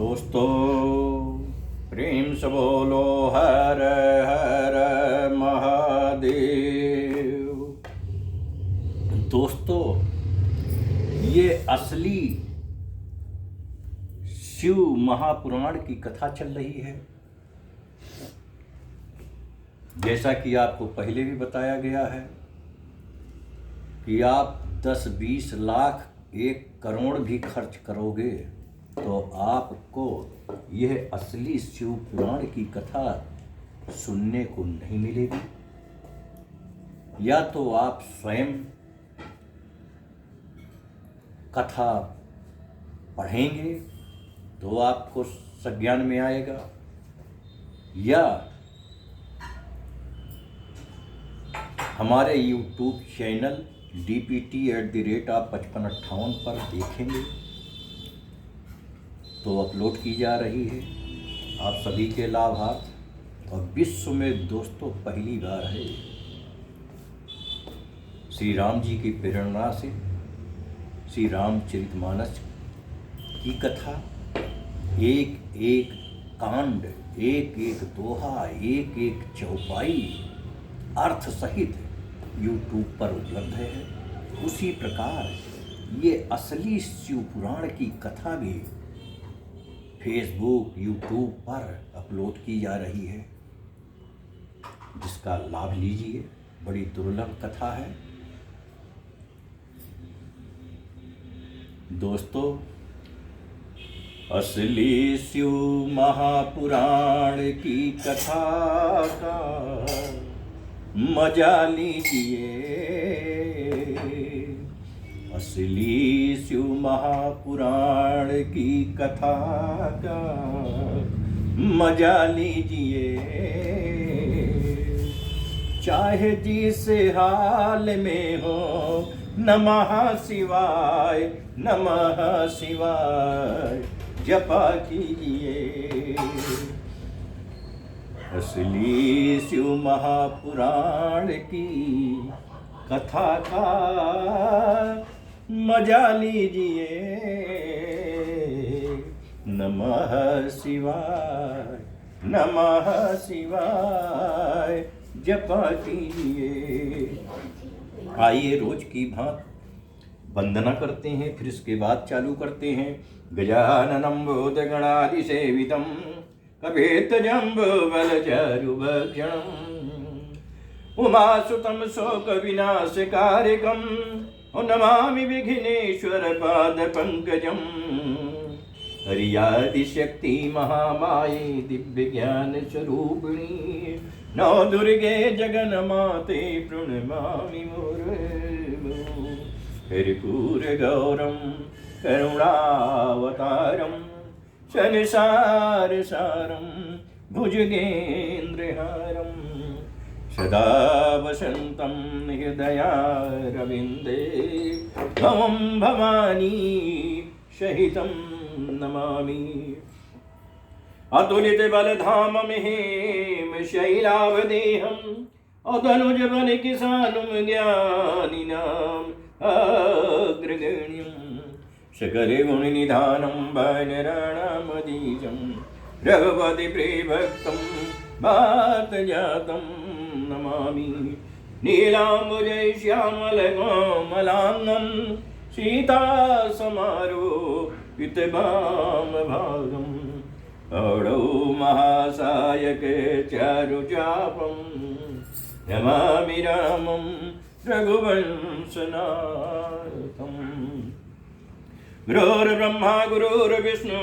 दोस्तों प्रेम से बोलो हर हर महादेव। दोस्तों ये असली शिव महापुराण की कथा चल रही है। जैसा कि आपको पहले भी बताया गया है कि आप 10-20 लाख 1 करोड़ भी खर्च करोगे तो आपको यह असली शिव पुराण की कथा सुनने को नहीं मिलेगी। या तो आप स्वयं कथा पढ़ेंगे तो आपको संज्ञान में आएगा, या हमारे YouTube चैनल DPT@5558 पर देखेंगे तो अपलोड की जा रही है। आप सभी के लाभार्थ। और विश्व में दोस्तों पहली बार है श्री राम जी की प्रेरणा से श्री रामचरितमानस की कथा एक एक कांड, एक एक दोहा, एक एक चौपाई अर्थ सहित YouTube पर उपलब्ध है। उसी प्रकार ये असली शिव पुराण की कथा भी फेसबुक, YouTube पर अपलोड की जा रही है, जिसका लाभ लीजिए। बड़ी दुर्लभ कथा है दोस्तों। असली शिव महापुराण की कथा का मजा लीजिए। असली शिव महापुराण की कथा का मजा लीजिए। चाहे जिस हाल में हो नमः शिवाय नमः शिवाय जपा कीजिए। असली शिव महापुराण की कथा का मजा लीजिए। नमः शिवाय नमः शिवाय जपा कीजिए। आइए रोज की भांति वंदना करते हैं, फिर इसके बाद चालू करते हैं। गजाननं भूतगणाधिसेवितं कपित्थजम्बूफलचारुभक्षणम् उमासुतं शोकविनाशकारिकं नमामि विघ्नेश्वरपादपङ्कजम्। हरियादिशक्ति महामाये दिव्यज्ञानस्वरूपिणी नौ दुर्गे जगन्माते प्रणमामि मुहुर्मुहुः। हरिपूरगौरं करुणावतारं संसारसारं भुजगेन्द्रहारं सदा वसन्तं हृदयारविन्दे भवं भवानी सहितं नमामि। अतुलित बलधामं हेम शैलावदेहम् अतनुजबल किसानुं ज्ञानिनाम् अग्रगण्यम् सकल गुणनिधानं वानराणामधीशं रघुपति प्रियभक्तं वातजातं नमामि। नीलाम्बुजै श्यामलकोमलाङ्गं सीतासमारोपितवामभागम् औडौ महासायक चारुचापं नमामि रामं रघुवंशनाथम्। गुरुर्ब्रह्मा गुरुर्विष्णु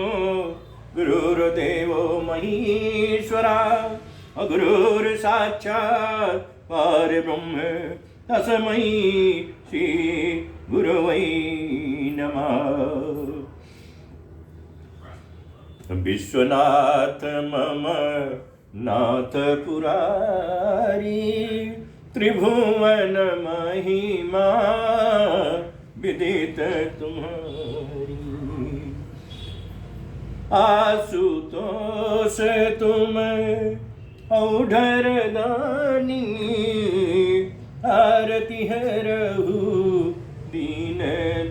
गुरुर्देवो महेश्वरा गुरुर्साक्षात् परब्रह्म तस्मै श्री गुरवे नमः। विश्वनाथ मम नाथ पुरारी त्रिभुवन महिमा विदित तुम्हारी। आशुतोष तुम औढर दानी आरती हरहु दीन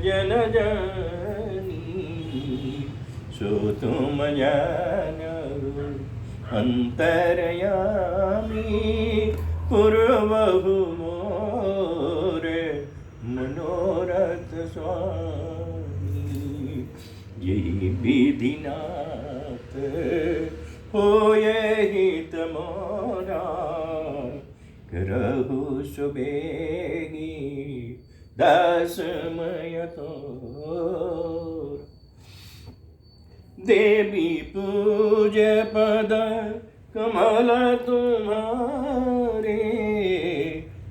जन जानी। सो तुम जानो अंतरयामी पूर्वहु मोरे मनोरथ स्वामी। यही विधिनाथ होए हित मोरा करहु सुबेगी दासमय तोर। देवी पूज पद कमल तुम्हारे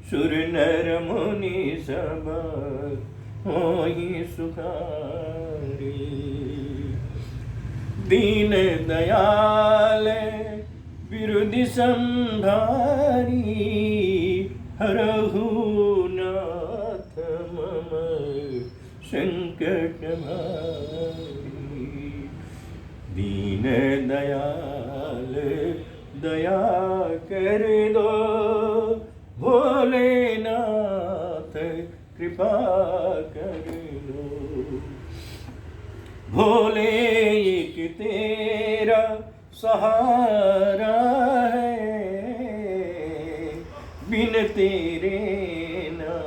सुर नर मुनि सब होई सुखारी। दीन दयाल बिरुदि संभारी हरहु नाथ मम संकट भारी। दीन दयाल दया कर दो भोलेनाथ कृपा कर दो। भोले एक तेरा सहारा है बिन तेरे ना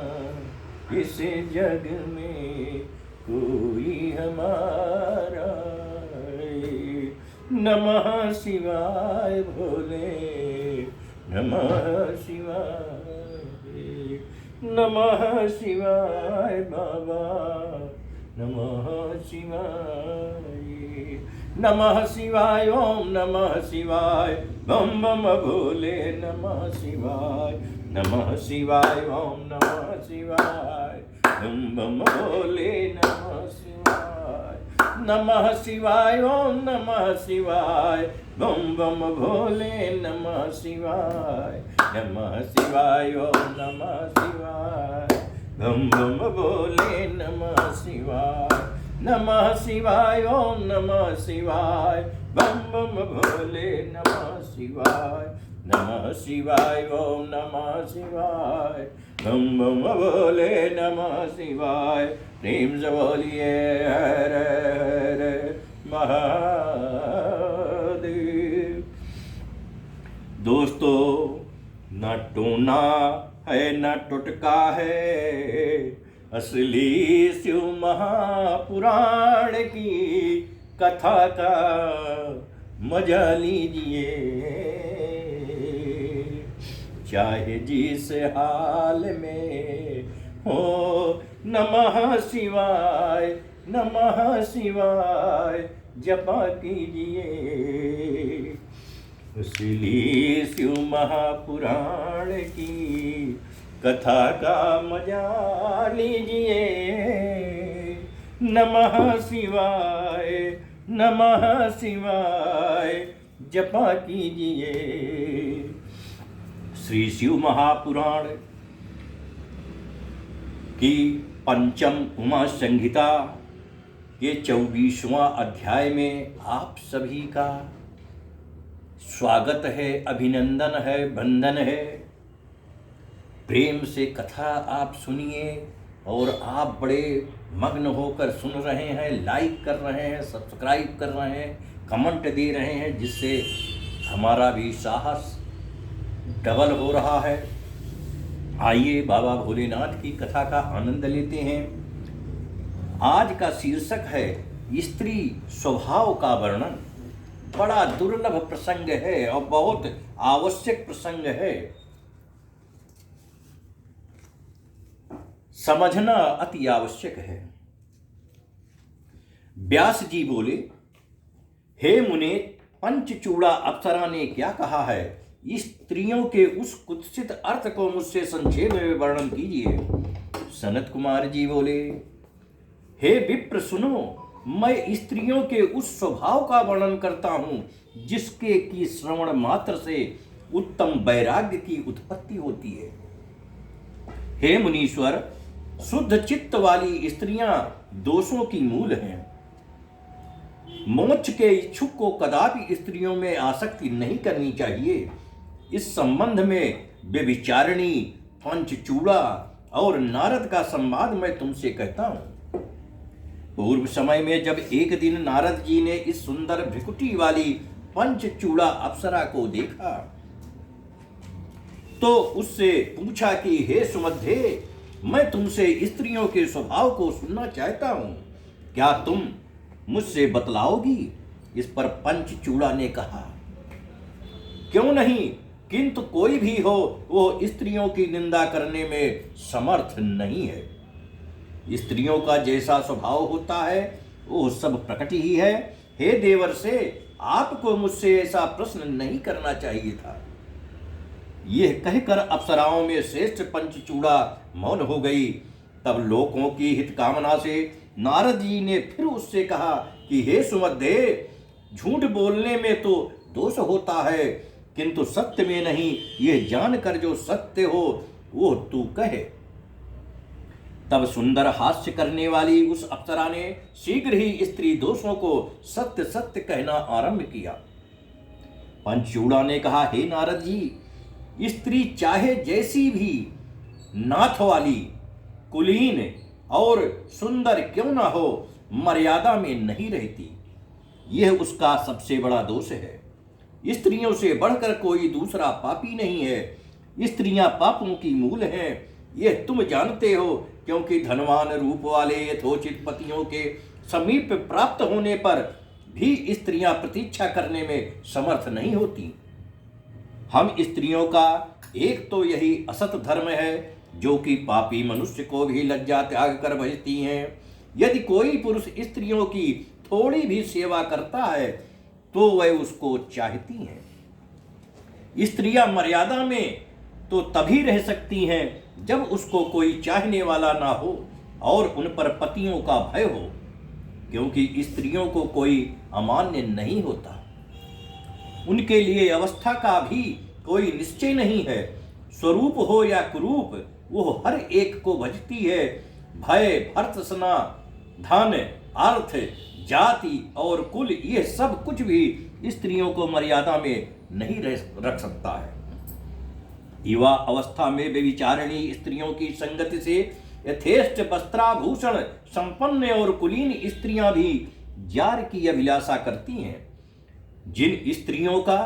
इस जग में कोई हमारा। नमः शिवाय भोले नमः शिवाय नमः शिवाय बाबा नमः शिवाय नमः शिवाय ओम नमः शिवाय बम बम भोले नमः शिवाय नमः शिवाय ओम नमः शिवाय बम बम भोले नमः शिवाय नमः शिवाय ओम नमः शिवाय बम बम भोले नमः शिवाय नमः शिवाय ओम नमः शिवाय बम बम भोले नमः शिवाय नमः शिवाय ओम नमः शिवाय बम बम भोले नमः शिवाय नमः शिवाय ओम नमः शिवाय बम बम भोले नमः शिवाय। प्रेम से बोलिए हर हर महादेव। दोस्तों न टोना है न टुटका है असली शिव महापुराण की कथा का मजा लीजिए। चाहे जिस हाल में हो नमः शिवाय जपा कीजिए। इसलिए शिव महापुराण की कथा का मजा लीजिए। नमः शिवाय जपा कीजिए। श्री शिव महापुराण की पंचम उमा संहिता के 24वां अध्याय में आप सभी का स्वागत है, अभिनंदन है, वंदन है। प्रेम से कथा आप सुनिए और आप बड़े मग्न होकर सुन रहे हैं, लाइक कर रहे हैं, सब्सक्राइब कर रहे हैं, कमेंट दे रहे हैं, जिससे हमारा भी साहस डबल हो रहा है। आइए बाबा भोलेनाथ की कथा का आनंद लेते हैं। आज का शीर्षक है स्त्री स्वभाव का वर्णन। बड़ा दुर्लभ प्रसंग है और बहुत आवश्यक प्रसंग है। समझना अति आवश्यक है। व्यास जी बोले, हे मुने, पंचचूड़ा अप्सरा ने क्या कहा है? स्त्रियों के उस कुत्सित अर्थ को मुझसे संक्षेप में वर्णन कीजिए। सनत कुमार जी बोले, हे विप्र सुनो, मैं स्त्रियों के उस स्वभाव का वर्णन करता हूँ जिसके की श्रवण मात्र से उत्तम वैराग्य की उत्पत्ति होती है। हे मुनीश्वर, शुद्ध चित्त वाली स्त्रियां दोषों की मूल हैं। मोक्ष के इच्छुक को कदापि स्त्रियों में आसक्ति नहीं करनी चाहिए। इस संबंध में व्यभिचारिणी, पंचचूड़ा और नारद का संवाद मैं तुमसे कहता हूं। पूर्व समय में जब एक दिन नारद जी ने इस सुंदर भ्रिकुटी वाली पंचचूड़ा अप्सरा को देखा तो उससे पूछा कि हे सुमध्ये, मैं तुमसे स्त्रियों के स्वभाव को सुनना चाहता हूं, क्या तुम मुझसे बतलाओगी? इस पर पंचचूड़ा ने कहा, क्यों नहीं, किंतु कोई भी हो वो स्त्रियों की निंदा करने में समर्थ नहीं है। स्त्रियों का जैसा स्वभाव होता है वो सब प्रकट ही है। हे देवर से, आपको मुझसे ऐसा प्रश्न नहीं करना चाहिए था। यह कहकर अप्सराओं में श्रेष्ठ पंचचूड़ा मौन हो गई। तब लोकों की हित कामना से नारद जी ने फिर उससे कहा कि हे सुमध्ये, झूठ बोलने में तो दोष होता है, किंतु सत्य में नहीं। यह जानकर जो सत्य हो वो तू कहे। तब सुंदर हास्य करने वाली उस अप्सरा ने शीघ्र ही स्त्री दोषों को सत्य सत्य कहना आरंभ किया। पंचचूड़ा ने कहा, हे नारद जी, स्त्री चाहे जैसी भी नाथ वाली, कुलीन और सुंदर क्यों ना हो, मर्यादा में नहीं रहती। यह उसका सबसे बड़ा दोष है। स्त्रियों से बढ़कर कोई दूसरा पापी नहीं है। स्त्रियां पापों की मूल हैं, यह तुम जानते हो, क्योंकि धनवान रूप वाले यथोचित पतियों के समीप प्राप्त होने पर भी स्त्रियां प्रतीक्षा करने में समर्थ नहीं होती। हम स्त्रियों का एक तो यही असत धर्म है जो कि पापी मनुष्य को भी लज्जा त्याग कर भजती हैं। यदि कोई पुरुष स्त्रियों की थोड़ी भी सेवा करता है तो वह उसको चाहती हैं। स्त्रियां मर्यादा में तो तभी रह सकती हैं जब उसको कोई चाहने वाला ना हो और उन पर पतियों का भय हो, क्योंकि स्त्रियों को कोई अमान्य नहीं होता। उनके लिए अवस्था का भी कोई निश्चय नहीं है। स्वरूप हो या कुरूप, वो हर एक को भजती है। भय, भर्तृसना, धन, अर्थ, जाति और कुल, ये सब कुछ भी स्त्रियों को मर्यादा में नहीं रख सकता है। युवा अवस्था में व्यभिचारिणी स्त्रियों की संगति से यथेष्ट वस्त्राभूषण संपन्न और कुलीन स्त्रियां भी जार की अभिलाषा करती हैं। जिन स्त्रियों का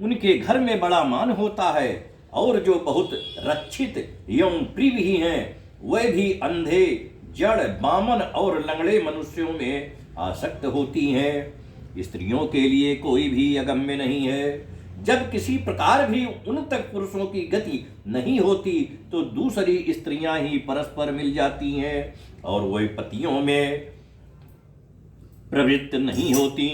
उनके घर में बड़ा मान होता है और जो बहुत रक्षित एवं प्रिय भी हैं, वे भी अंधे, जड़, बामन और लंगड़े मनुष्यों में आसक्त होती हैं। स्त्रियों के लिए कोई भी अगम्य नहीं है। जब किसी प्रकार भी उन तक पुरुषों की गति नहीं होती तो दूसरी स्त्रियां ही परस्पर मिल जाती हैं और वे पतियों में प्रवृत्त नहीं होती।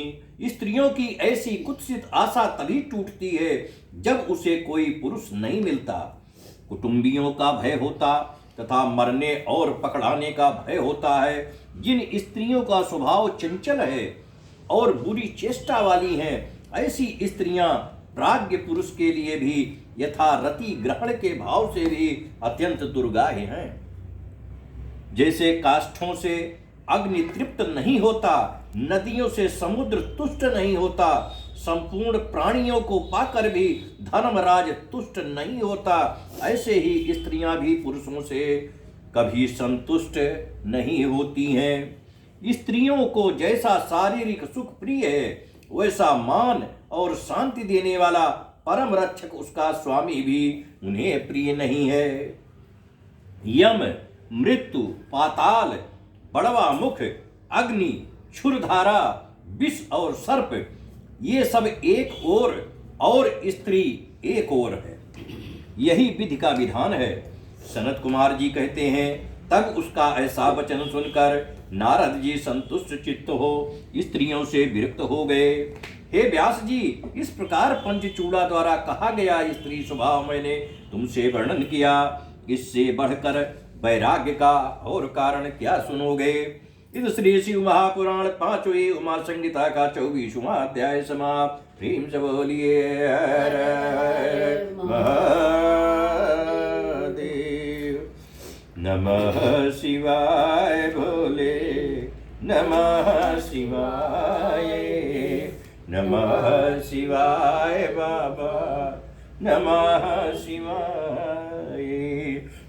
स्त्रियों की ऐसी कुत्सित आशा तभी टूटती है जब उसे कोई पुरुष नहीं मिलता। कुटुंबियों का भय होता तथा मरने और पकड़ाने का भय होता है। जिन स्त्रियों का स्वभाव चंचल है और बुरी चेष्टा वाली हैं, ऐसी स्त्रियां प्राज्ञ पुरुष के लिए भी यथा रति ग्रहण के भाव से भी अत्यंत दुर्गाह्य हैं। जैसे काष्ठों से अग्नि तृप्त नहीं होता, नदियों से समुद्र तुष्ट नहीं होता, संपूर्ण प्राणियों को पाकर भी धर्मराज तुष्ट नहीं होता, ऐसे ही स्त्रियां भी पुरुषों से कभी संतुष्ट नहीं होती हैं। स्त्रियों को जैसा शारीरिक सुख प्रिय है, वैसा मान और शांति देने वाला परम रक्षक उसका स्वामी भी उन्हें प्रिय नहीं है। यम, मृत्यु, पाताल, बड़वा मुख, अग्नि, क्षुरधारा, विष और सर्प, ये सब एक ओर और स्त्री एक ओर है। यही विधि का विधान है। सनत कुमार जी कहते हैं, तब उसका ऐसा वचन सुनकर नारद जी संतुष्ट चित्त हो स्त्रियों से विरक्त हो गए। हे व्यास जी, इस प्रकार पंचचूड़ा द्वारा कहा गया स्त्री स्वभाव मैंने तुमसे वर्णन किया। इससे बढ़कर वैराग्य का और कारण क्या सुनोगे? इस श्री शिव महापुराण 5वीं उमा संहिता का 24वां अध्याय समाप्त। प्रेम से बोलिए हर हर महादेव। नमः शिवाय भोले, नमः शिवाय, नमः शिवाय बाबा, नमः शिवाय,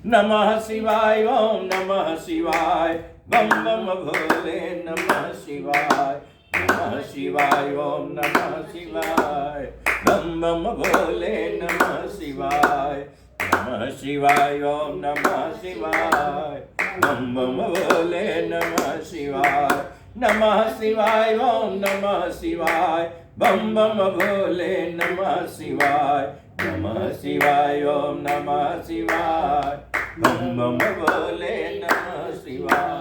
नमः शिवाय, ओम नमः शिवाय, बम बम भोले नमः शिवाय, नमः शिवाय, ओम नमः शिवाय, बम बम भोले नमः शिवाय, नमः शिवाय, ओम नमः शिवाय, बम बम भोले नमः शिवाय, नमः शिवाय, ओम नमः शिवाय, बम बम भोले नमः शिवाय, नमः शिवाय, ओम नमः शिवाय, बम बम भोले नमः शिवाय,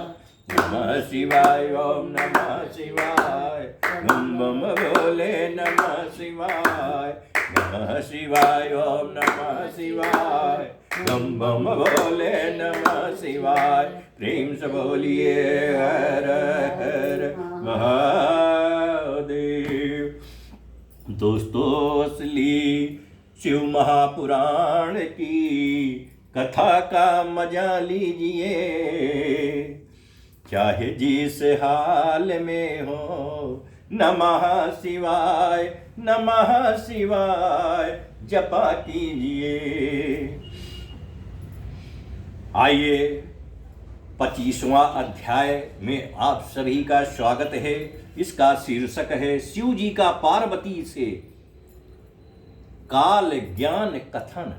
नमः शिवाय, ओम नमः शिवाय, बम बम भोले नमः शिवाय, नमः शिवाय, ओम नमः शिवाय, बम बम भोले नमः शिवाय। प्रेम से बोलिए हर हर महादेव। दोस्तों, असली शिव महापुराण की कथा का मजा लीजिए, चाहे जिस हाल में हो। नमः शिवाय, नमः शिवाय जपा कीजिए। आइए, 25वां अध्याय में आप सभी का स्वागत है। इसका शीर्षक है शिव जी का पार्वती से काल ज्ञान कथन।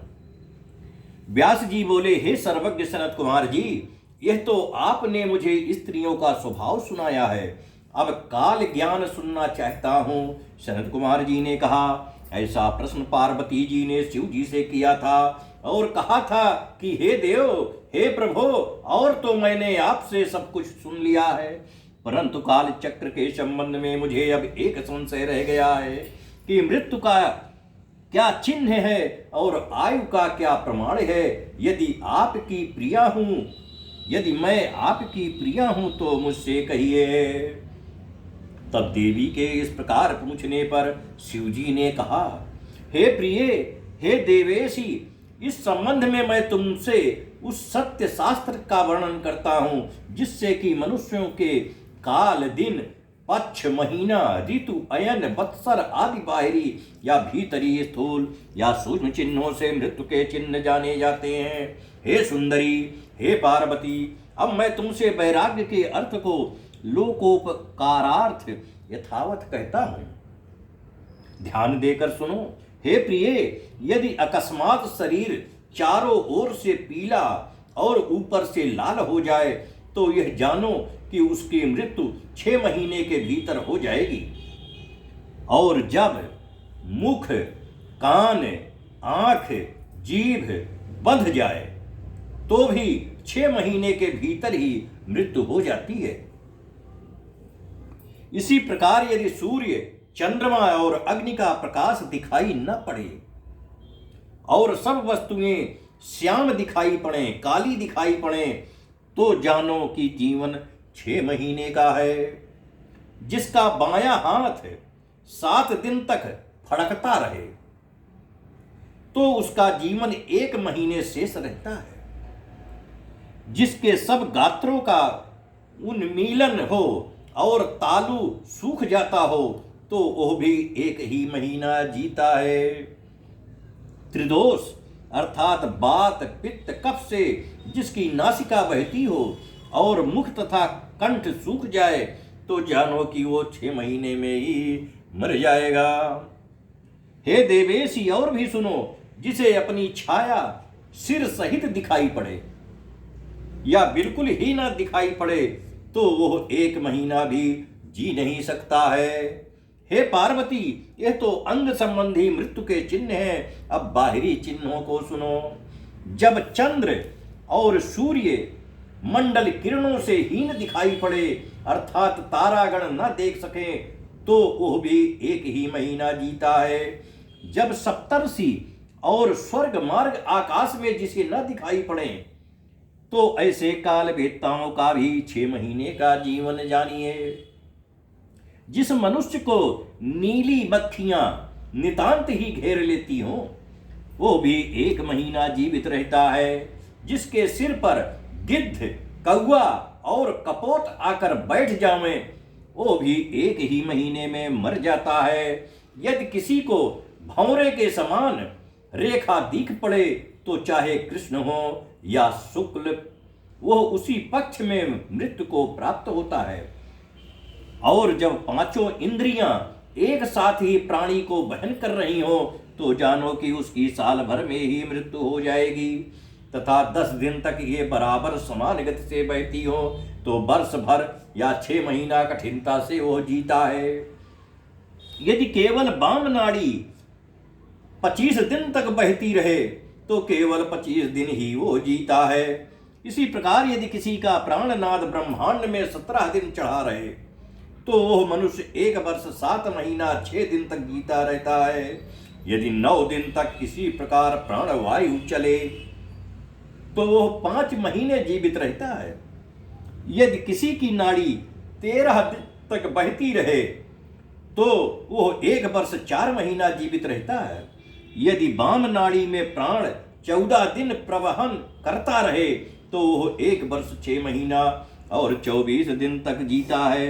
व्यास जी बोले, हे सर्वज्ञ सनत कुमार जी, यह तो आपने मुझे स्त्रियों का स्वभाव सुनाया है, अब काल ज्ञान सुनना चाहता हूं। सनत कुमार जी ने कहा, ऐसा प्रश्न पार्वती जी ने शिव जी से किया था और कहा था कि हे देव, हे प्रभु, और तो मैंने आपसे सब कुछ सुन लिया है, परंतु काल चक्र के संबंध में मुझे अब एक संशय रह गया है कि मृत्यु का क्या चिन्ह है और आयु का क्या प्रमाण है। यदि आपकी प्रिया हूं, यदि मैं आपकी प्रिया हूं तो मुझसे कहिए। तब देवी के इस प्रकार पूछने पर शिवजी ने कहा, हे प्रिय, हे देवेशी, इस संबंध में मैं तुमसे उस सत्य शास्त्र का वर्णन करता हूं जिससे कि मनुष्यों के काल, दिन, पक्ष, महीना, ऋतु, अयन, वत्सर आदि बाहरी या भीतरी स्थूल या सूक्ष्म चिन्हों से मृत्यु के चिन्ह जाने जाते हैं। हे सुंदरी, हे पार्वती, अब मैं तुमसे वैराग्य के अर्थ को लोकोपकारार्थ यथावत कहता हूं, ध्यान देकर सुनो। हे प्रिय, यदि अकस्मात शरीर चारों ओर से पीला और ऊपर से लाल हो जाए तो यह जानो कि उसकी मृत्यु 6 महीने के भीतर हो जाएगी। और जब मुख, कान, आंख, जीभ बंध जाए तो भी 6 महीने के भीतर ही मृत्यु हो जाती है। इसी प्रकार यदि सूर्य, चंद्रमा और अग्नि का प्रकाश दिखाई न पड़े और सब वस्तुएं श्याम दिखाई पड़े, काली दिखाई पड़े, तो जानो कि जीवन 6 महीने का है। जिसका बायां हाथ 7 दिन तक फड़कता रहे तो उसका जीवन 1 महीने शेष रहता है। जिसके सब गात्रों का उन्मीलन हो और तालु सूख जाता हो तो वह भी 1 ही महीना जीता है। त्रिदोष अर्थात बात, पित्त, कफ से जिसकी नासिका बहती हो और मुख तथा कंठ सूख जाए तो जानो कि वो 6 महीने में ही मर जाएगा। हे देवेशी, और भी सुनो, जिसे अपनी छाया सिर सहित दिखाई पड़े या बिल्कुल ही ना दिखाई पड़े तो वो 1 महीना भी जी नहीं सकता है। हे पार्वती, यह तो अंग संबंधी मृत्यु के चिन्ह हैं। अब बाहरी चिन्हों को सुनो। जब चंद्र और सूर्य मंडल किरणों से हीन दिखाई पड़े अर्थात तारागण न देख सके तो वह भी 1 ही महीना जीता है। जब सप्तर्षि और स्वर्ग मार्ग आकाश में जिसे न दिखाई पड़े तो ऐसे काल वेत्ताओं का भी 6 महीने का जीवन जानिए। जिस मनुष्य को नीली मक्खियां नितांत ही घेर लेती हों वो भी 1 महीना जीवित रहता है। जिसके सिर पर गिद्ध, कौआ और कपोत आकर बैठ जावे वो भी 1 ही महीने में मर जाता है। यदि किसी को भंवरे के समान रेखा दिख पड़े तो चाहे कृष्ण हो या शुक्ल वह उसी पक्ष में मृत्यु को प्राप्त होता है। और जब पांचों इंद्रियां एक साथ ही प्राणी को बहन कर रही हो तो जानो कि उसकी साल भर में ही मृत्यु हो जाएगी, तथा 10 दिन तक ये बराबर समान गति से बहती हो तो वर्ष भर या 6 महीना कठिनता से वह जीता है। यदि केवल वाम नाड़ी 25 दिन तक बहती रहे तो केवल 25 दिन ही वो जीता है। इसी प्रकार यदि किसी का प्राणनाद ब्रह्मांड में 17 दिन चढ़ा रहे तो वह मनुष्य 1 वर्ष 7 महीना 6 दिन तक जीता रहता है। यदि 9 दिन तक इसी प्रकार प्राणवायु चले तो वह 5 महीने जीवित रहता है। यदि किसी की नाड़ी 13 दिन तक बहती रहे तो वह 1 वर्ष 4 महीना जीवित रहता है। यदि वाम नाड़ी में प्राण 14 दिन प्रवहन करता रहे तो वह 1 वर्ष 6 महीना और 24 दिन तक जीता है।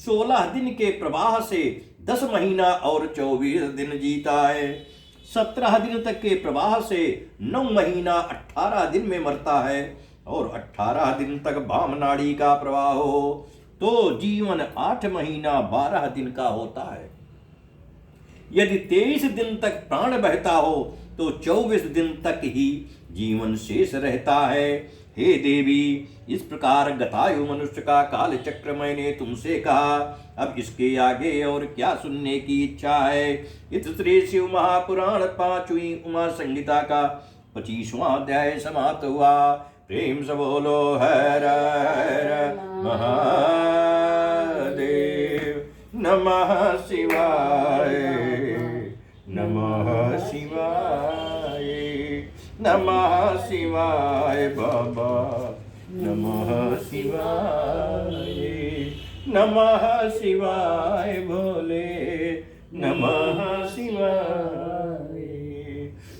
16 दिन के प्रवाह से 10 महीना और 24 दिन जीता है। 17 दिन तक के प्रवाह से 9 महीना 18 दिन में मरता है। और 18 दिन तक वाम नाड़ी का प्रवाह हो तो जीवन 8 महीना 12 दिन का होता है। यदि 23 दिन तक प्राण बहता हो तो 24 दिन तक ही जीवन शेष रहता है। हे देवी, इस प्रकार गतायु मनुष्य का काल चक्र मैंने तुमसे कहा। अब इसके आगे और क्या सुनने की इच्छा है। इस श्री शिव महापुराण 5वीं उमा संहिता का 25वां अध्याय समाप्त हुआ। प्रेम से बोलो हर हर महादेव। नमः शिवाय, नमः शिवाय, नमः शिवाय बाबा, नमः शिवाय, नमः शिवाय भोले, नमः शिवाय,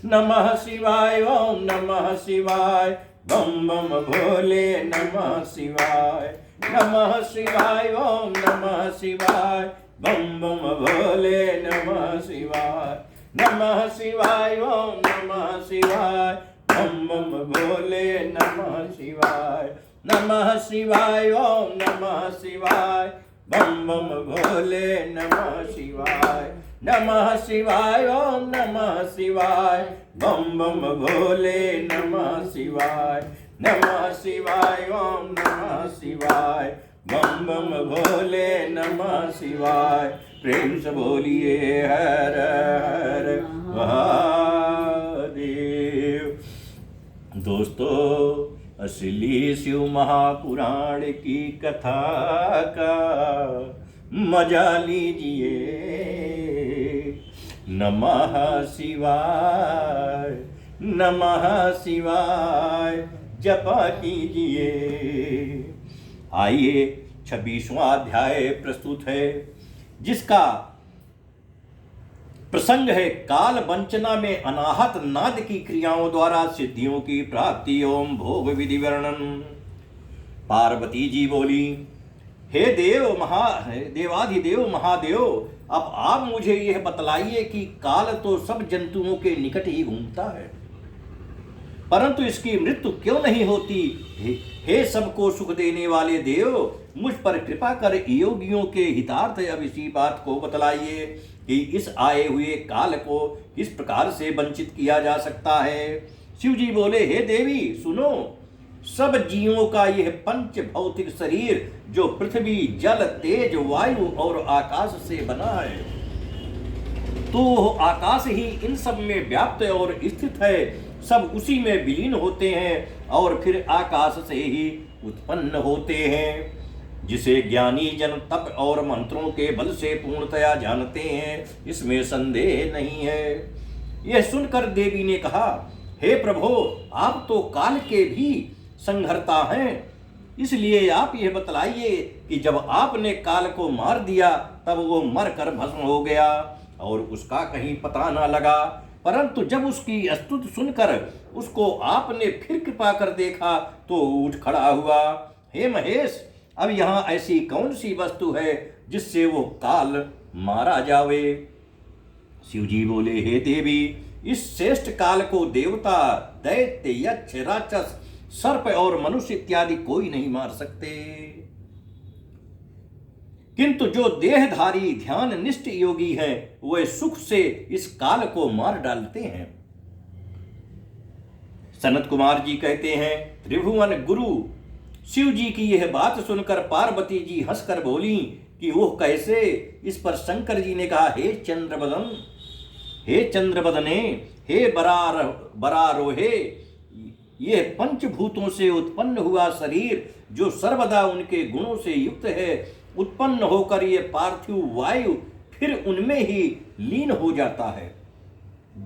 नमः शिवाय, ओम नमः शिवाय, बम बम भोले, नमः शिवाय, नमः शिवाय, ओम नमः शिवाय, बम बम भोले, नमः शिवाय, नमः शिवाय, ओम नमः शिवाय, बम बम भोले, नमः शिवाय, नमः शिवाय, ओम नमः शिवाय, बम बम भोले, नमः शिवाय, नमः शिवाय, ओम नमः शिवाय, बम बम भोले, नमः शिवाय, नमः शिवाय, ओम नमः शिवाय, बम बम भोले, नमः शिवाय। प्रेम से बोलिए हर हर महादेव। दोस्तों, असली शिव महापुराण की कथा का मजा लीजिए। नमः शिवाय, नमः शिवाय जपा कीजिए। आइए 26वां अध्याय प्रस्तुत है, जिसका प्रसंग है काल वंचना में अनाहत नाद की क्रियाओं द्वारा सिद्धियों की प्राप्ति एवं भोग विधि वर्णन। पार्वती जी बोली, हे देवाधिदेव महादेव, अब आप मुझे यह बतलाइए कि काल तो सब जंतुओं के निकट ही घूमता है, परंतु इसकी मृत्यु क्यों नहीं होती। हे सबको सुख देने वाले देव, मुझ पर कृपा कर योगियों के हितार्थ अब इसी बात को बतलाइए कि इस आए हुए काल को किस प्रकार से वंचित किया जा सकता है। शिव जी बोले, हे देवी सुनो, सब जीवों का यह पंच भौतिक शरीर जो पृथ्वी जल तेज वायु और आकाश से बना है, तो आकाश ही इन सब में व्याप्त और स्थित है। सब उसी में विलीन होते हैं और फिर आकाश से ही उत्पन्न होते हैं, जिसे ज्ञानी जन तप और मंत्रों के बल से पूर्णतया जानते हैं, इसमें संदेह नहीं है। यह सुनकर देवी ने कहा, हे प्रभो, आप तो काल के भी संहर्ता हैं, इसलिए आप यह बतलाइए कि जब आपने काल को मार दिया तब वो मरकर भस्म हो गया और उसका कहीं पता न लगा, परंतु जब उसकी स्तुति सुनकर उसको आपने फिर कृपा कर देखा तो उठ खड़ा हुआ। हे महेश, अब यहाँ ऐसी कौन सी वस्तु है जिससे वो काल मारा जावे। शिव जी बोले, हे देवी, इस श्रेष्ठ काल को देवता, दैत्य, यक्ष, राक्षस सर्प और मनुष्य इत्यादि कोई नहीं मार सकते, किंतु जो देहधारी ध्यान निष्ठ योगी हैं वे सुख से इस काल को मार डालते हैं। सनत कुमार जी कहते हैं, त्रिभुवन गुरु शिव जी की यह बात सुनकर पार्वती जी हंसकर बोली कि वो कैसे। इस पर शंकर जी ने कहा, हे चंद्रबदन, हे चंद्रबदने, हे बरारोहे, ये पंचभूतों से उत्पन्न हुआ शरीर जो सर्वदा उनके गुणों से युक्त है, उत्पन्न होकर ये पार्थिव वायु फिर उनमें ही लीन हो जाता है।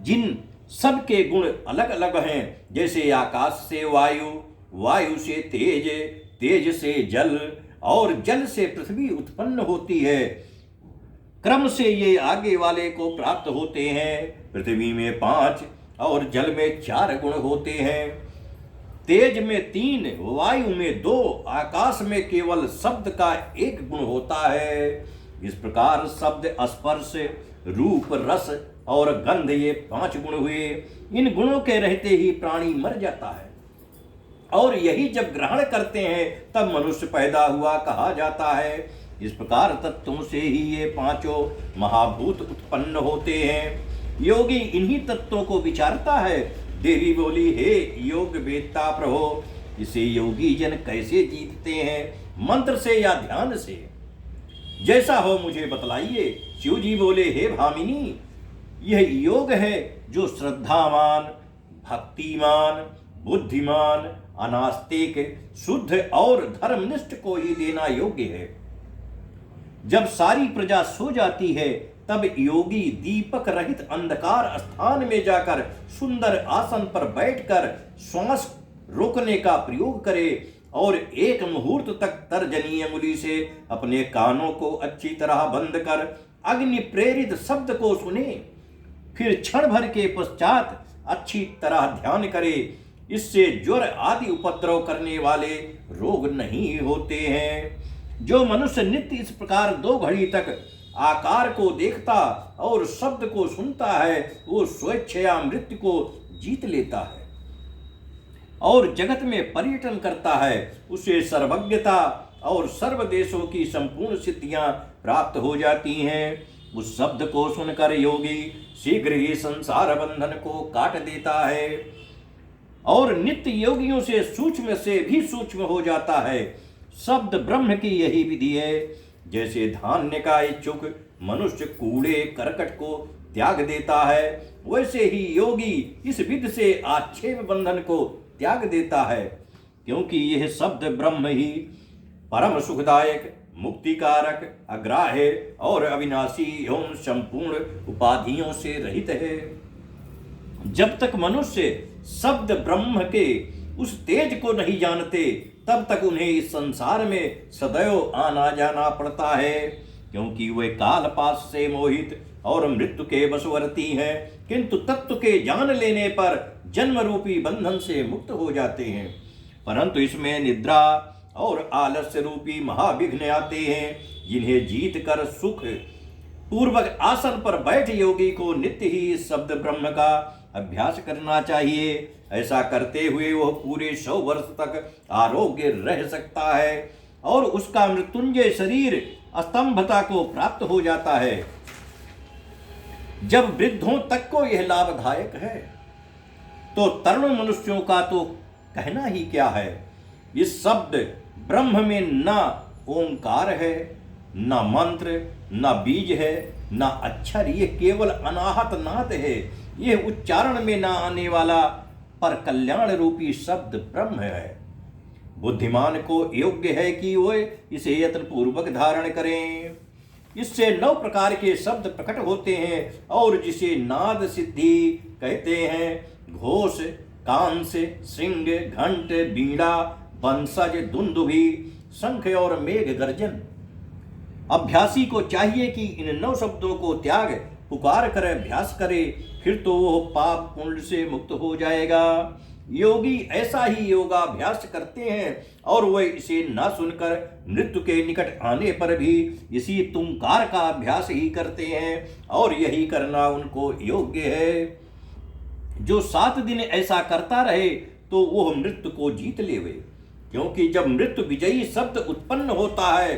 जिन सबके गुण अलग अलग हैं, जैसे आकाश से वायु, वायु से तेज, तेज से जल और जल से पृथ्वी उत्पन्न होती है। क्रम से ये आगे वाले को प्राप्त होते हैं। पृथ्वी में 5 और जल में 4 गुण होते हैं, तेज में 3, वायु में 2, आकाश में केवल शब्द का 1 गुण होता है। इस प्रकार शब्द, स्पर्श, रूप, रस और गंध ये 5 गुण हुए। इन गुणों के रहते ही प्राणी मर जाता है और यही जब ग्रहण करते हैं तब मनुष्य पैदा हुआ कहा जाता है। इस प्रकार तत्वों से ही ये 5 महाभूत उत्पन्न होते हैं। योगी इन्हीं तत्वों को विचारता है। देवी बोली, हे योग वेत्ता प्रभो, इसे योगी जन कैसे जीतते हैं, मंत्र से या ध्यान से? जैसा हो मुझे बतलाइए। शिव जी बोले, हे भामिनी, यह योग है जो श्रद्धावान, भक्तिमान, बुद्धिमान, अनास्तिक, शुद्ध और धर्मनिष्ठ को ही देना योग्य है। जब सारी प्रजा सो जाती है तब योगी दीपक रहित अंधकार स्थान में जाकर सुंदर आसन पर बैठकर श्वास रोकने का प्रयोग करे और 1 मुहूर्त तक तर्जनी अंगुली से अपने कानों को अच्छी तरह बंद कर अग्नि प्रेरित शब्द को सुने। फिर क्षण भर के पश्चात अच्छी तरह ध्यान करे। इससे ज्वर आदि उपद्रव करने वाले रोग नहीं होते हैं। जो मनुष्य नित्य इस प्रकार 2 घड़ी तक आकार को देखता और शब्द को सुनता है, वो स्वेच्छया मृत्यु को जीत लेता है और जगत में पर्यटन करता है। उसे सर्वज्ञता और सर्व देशों की संपूर्ण सिद्धियां प्राप्त हो जाती हैं। उस शब्द को सुनकर योगी शीघ्र ही संसार बंधन को काट देता है और नित्य योगियों से भी सूक्ष्म हो जाता है। शब्द ब्रह्म की यही विधि है। जैसे धान्य का इच्छुक मनुष्य कूड़े करकट को त्याग देता है, वैसे ही योगी इस विधि से आक्षेप बंधन को त्याग देता है, क्योंकि यह शब्द ब्रह्म ही परम सुखदायक, मुक्तिकारक, अग्राह्य और अविनाशी एवं संपूर्ण उपाधियों से रहित है। जब तक मनुष्य शब्द ब्रह्म के उस तेज को नहीं जानते तब तक उन्हें इस संसार में सदैव आना जाना पड़ता है, क्योंकि वे काल पास से मोहित और मृत्यु के वशवर्ती हैं। किंतु तत्व के जान लेने पर जन्म रूपी बंधन से मुक्त हो जाते हैं। परंतु इसमें निद्रा और आलस्य रूपी महाविघ्न आते हैं, जिन्हें जीत कर सुख पूर्वक आसन पर बैठ योगी को नित्य ही इस शब्द ब्रह्म का अभ्यास करना चाहिए। ऐसा करते हुए वह पूरे 100 वर्ष तक आरोग्य रह सकता है और उसका मृत्युंजय शरीर अस्तंभता को प्राप्त हो जाता है। जब वृद्धों तक को यह लाभदायक है तो तरुण मनुष्यों का तो कहना ही क्या है। इस शब्द ब्रह्म में न ओंकार है, न मंत्र, न बीज है, न अक्षर, ये केवल अनाहत नाद है। यह उच्चारण में न आने वाला पर कल्याण रूपी शब्द ब्रह्म है। बुद्धिमान को योग्य है कि वह इसे यत्न पूर्वक धारण करें। इससे 9 प्रकार के शब्द प्रकट होते हैं और जिसे नाद सिद्धि कहते हैं। घोष, कांस, श्रृंग, घंट, बीड़ा, बंसज, दुंदुभी, शंख और मेघ गर्जन। अभ्यासी को चाहिए कि इन 9 शब्दों को त्याग पुकार कर अभ्यास करे, फिर तो वह पाप पुण्य से मुक्त हो जाएगा। योगी ऐसा ही योगाभ्यास करते हैं और वे इसे न सुनकर मृत्यु के निकट आने पर भी इसी तुंकार का अभ्यास ही करते हैं और यही करना उनको योग्य है। जो 7 दिन ऐसा करता रहे तो वह मृत्यु को जीत लेवे। क्योंकि जब मृत्यु विजयी शब्द उत्पन्न होता है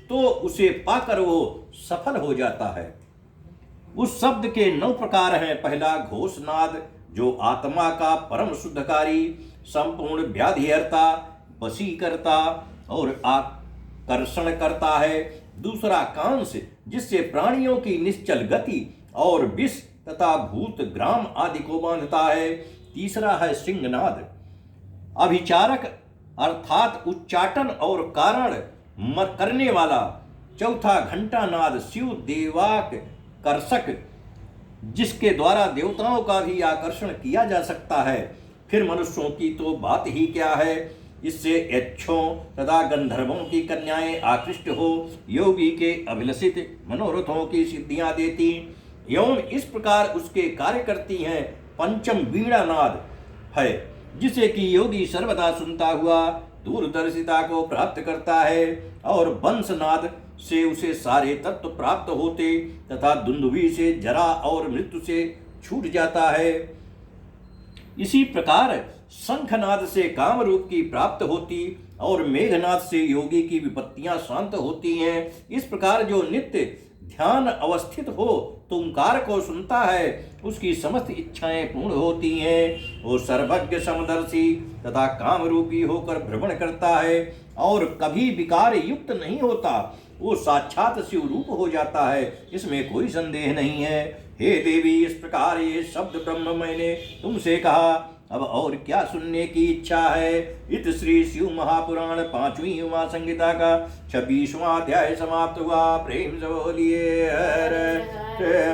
तो उसे पाकर वो सफल हो जाता है। उस शब्द के 9 प्रकार हैं। पहला घोषनाद, जो आत्मा का परम शुद्धकारी, संपूर्ण व्याधिहर्ता, वशीकर्ता और आकर्षण करता है। दूसरा कांस, जिससे प्राणियों की निश्चल गति और विष तथा भूत ग्राम आदि को बांधता है। तीसरा है सिंहनाद, अभिचारक अर्थात उच्चाटन और कारण करने वाला। चौथा घंटानाद, शिव देवाक कर्षक, जिसके द्वारा देवताओं का भी आकर्षण किया जा सकता है। फिर मनुष्यों की तो बात ही क्या है, इससे यक्षों तथा गंधर्वों की कन्याएं आकृष्ट हो योगी के अभिलषित मनोरथों की सिद्धियां देती एवं इस प्रकार उसके कार्य करती हैं। पंचम वीणानाद है, जिसे कि योगी सर्वदा सुनता हुआ दूरदर्शिता को प्राप्त करता है। और वंशनाद से उसे सारे तत्व प्राप्त होते तथा दुंदुभी से जरा और मृत्यु से छूट जाता है। इसी प्रकार शंखनाद से काम रूप की प्राप्त होती और मेघनाद से योगी की विपत्तियां शांत होती हैं। इस प्रकार जो नित्य ध्यान अवस्थित हो तुमकार को सुनता है उसकी समस्त इच्छाएं पूर्ण होती हैं। वो सर्वज्ञ समदर्शी तथा काम रूपी होकर भ्रमण करता है और कभी विकार युक्त नहीं होता। वो साक्षात शिव रूप हो जाता है, इसमें कोई संदेह नहीं है। हे देवी, इस प्रकार ये शब्द ब्रह्म मैंने तुमसे कहा, अब और क्या सुनने की इच्छा है। इत श्री शिव महापुराण 5वीं उमा संहिता का 26वां अध्याय समाप्त हुआ। प्रेम से बोलिए हर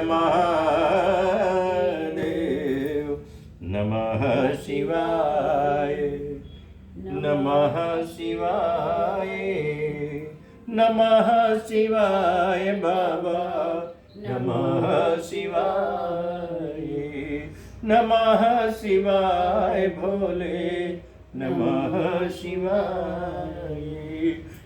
महादेव। नमः शिवाय, नमः शिवाय, नमः शिवाय बाबा, नमः शिवाय, नमः शिवाय भोले, नमः शिवाय,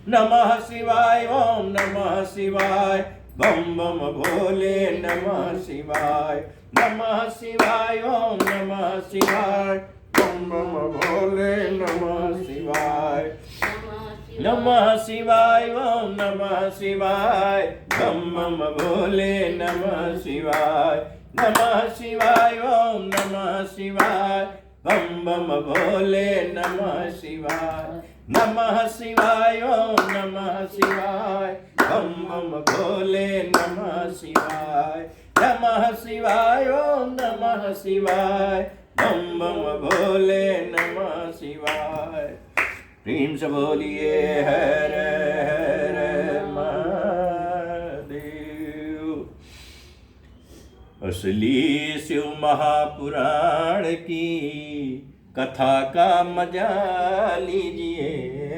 नमः शिवाय, ओम नमः शिवाय, बम बम भोले, नमः शिवाय, नमः शिवाय, ओम नमः शिवाय, बम बम भोले, नमः शिवाय, नमः शिवाय, ओम नमः शिवाय, बम बम भोले, नमः शिवाय, नमः शिवाय, ओम नमः शिवाय, बम बम भोले, नमः शिवाय, नमः शिवाय, ओम नमः शिवाय, बम बम भोले, नमः शिवाय, नमः शिवाय, ओम नमः शिवाय, बम बम भोले, नमः शिवाय। प्रेम से बोलिए हर हर महादेव। असली शिव महापुराण की कथा का मजा लीजिए।